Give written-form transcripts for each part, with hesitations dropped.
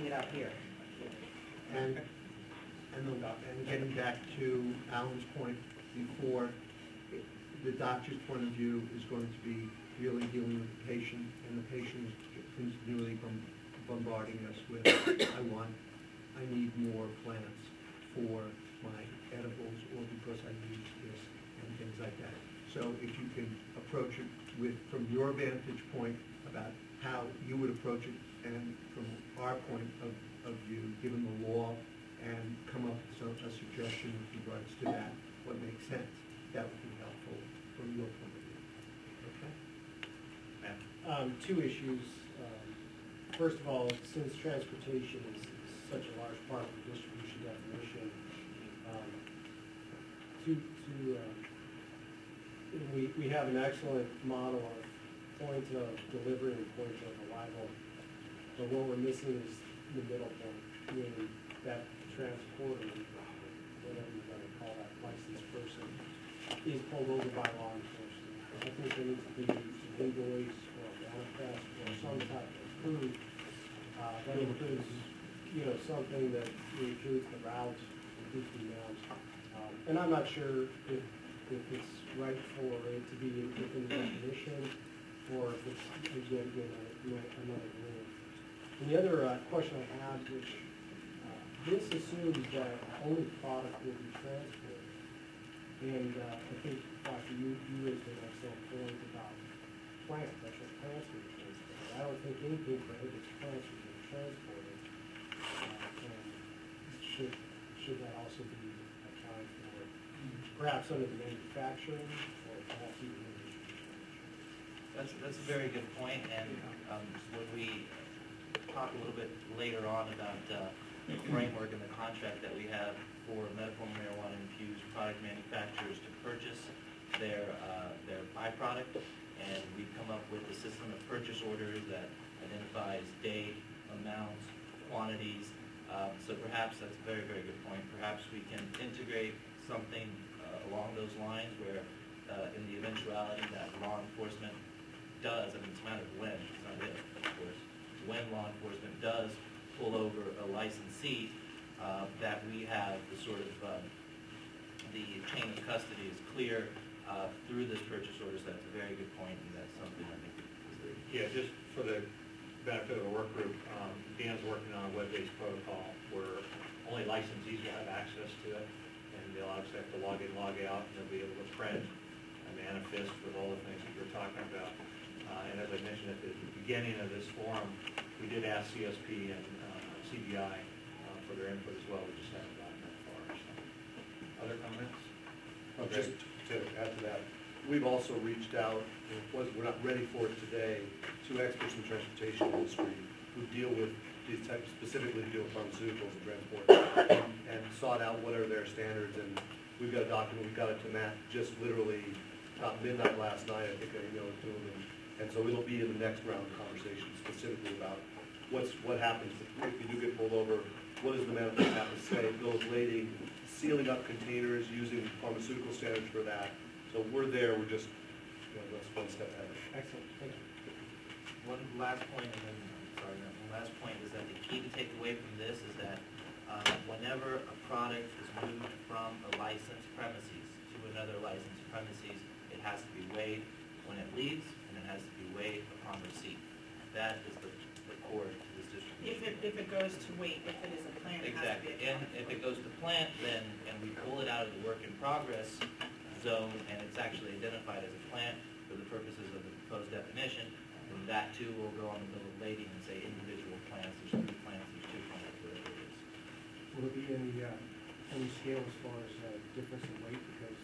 it out here. And getting back to Alan's point before, the doctor's point of view is going to be really dealing with the patient, and the patient is continually bombarding us with, I need more plants for my edibles, or because I need this, and things like that. So if you can approach it from your vantage point about how you would approach it, and from our point of view, given the law, and come up with a suggestion with regards to that, what makes sense, that would be helpful from your point of view. Okay? Two issues. First of all, since transportation is such a large part of the distribution definition, we have an excellent model of point of delivery and point of arrival, but what we're missing is the middle point, meaning that transporter, whatever you're going to call that licensed person, is pulled over by law enforcement. I think there needs to be an invoice or a manifest or some type of proof that includes, something that includes the route, includes the amount. And I'm not sure if it's right for it to be within the definition, or if it's again another rule. And the other question I had, which this assumes that only product will be transported. And I think, Doctor, you raised an excellent point about plants, actual plants being transported. I don't think anything prohibits plants from being transported. And should that also be accounted for, perhaps under the manufacturing, or perhaps even in the distribution? That's a very good point, and when we talk a little bit later on about the framework and the contract that we have for medical marijuana-infused product manufacturers to purchase their byproduct, and we come up with a system of purchase orders that identifies date, amounts, quantities. So perhaps that's a very, very good point. Perhaps we can integrate something along those lines where in the eventuality that law enforcement does, I mean, it's a matter of when, it's not if, of course, when law enforcement does pull over a licensee, that we have the sort of the chain of custody is clear through this purchase order. So that's a very good point, and that's something I think is very good. Yeah, just for the benefit of the work group, Dan's working on a web-based protocol where only licensees will have access to it, and they'll obviously have to log in, log out, and they'll be able to print a manifest with all the things that you're talking about. And as I mentioned at the beginning of this forum, we did ask CSP and CBI for their input as well. We just haven't gotten that far. So. Other comments? Well, just to add to that, we've also reached out, we're not ready for it today, to experts in the transportation industry who deal with these types, specifically deal with pharmaceuticals and transport, and sought out what are their standards. And we've got a document, we got it to Matt just literally about midnight last night. I think I emailed it to him. And so it'll be in the next round of conversation specifically about what happens if you do get pulled over, what does the manifest have to say, bill of lading, sealing up containers using pharmaceutical standards for that. So we're there, we're just, that's one step ahead. Excellent, thank you. One last point, and then, sorry, no, one last point is that the key to take away from this is that whenever a product is moved from a licensed premises to another licensed premises, it has to be weighed when it leaves, and it has to be weighed upon receipt. That is the core to this distribution. If it goes to weight, if it is a plant, it Exactly. has to be And if it goes to plant, then, and we pull it out of the work in progress zone, and it's actually identified as a plant for the purposes of the proposed definition, then that too will go on the bill of lading and say individual plants, there's 3 plants, there's 2 plants, whatever it is. Will there be any scale as far as difference in weight? Because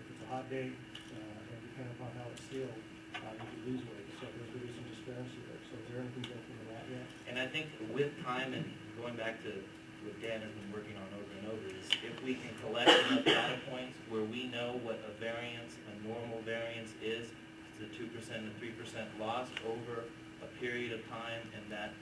if it's a hot day, and depending upon how it's sealed, you could lose weight. So there's going to be some discrepancy there. So is there anything built into that yet? And I think with time, and going back to what Dan has been working on over and over, is if we can collect enough data points where we know what a variance, a normal variance is, it's a 2% and 3% loss over a period of time, and that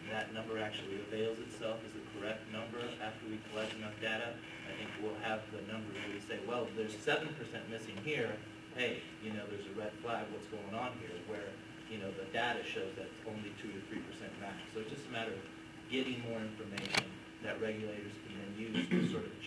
that number actually avails itself as the correct number after we collect enough data, I think we'll have the number where we say, well, there's 7% missing here. Hey, there's a red flag. What's going on here? Where the data shows that it's only 2 to 3% max. So it's just a matter of getting more information that regulators can then use to sort of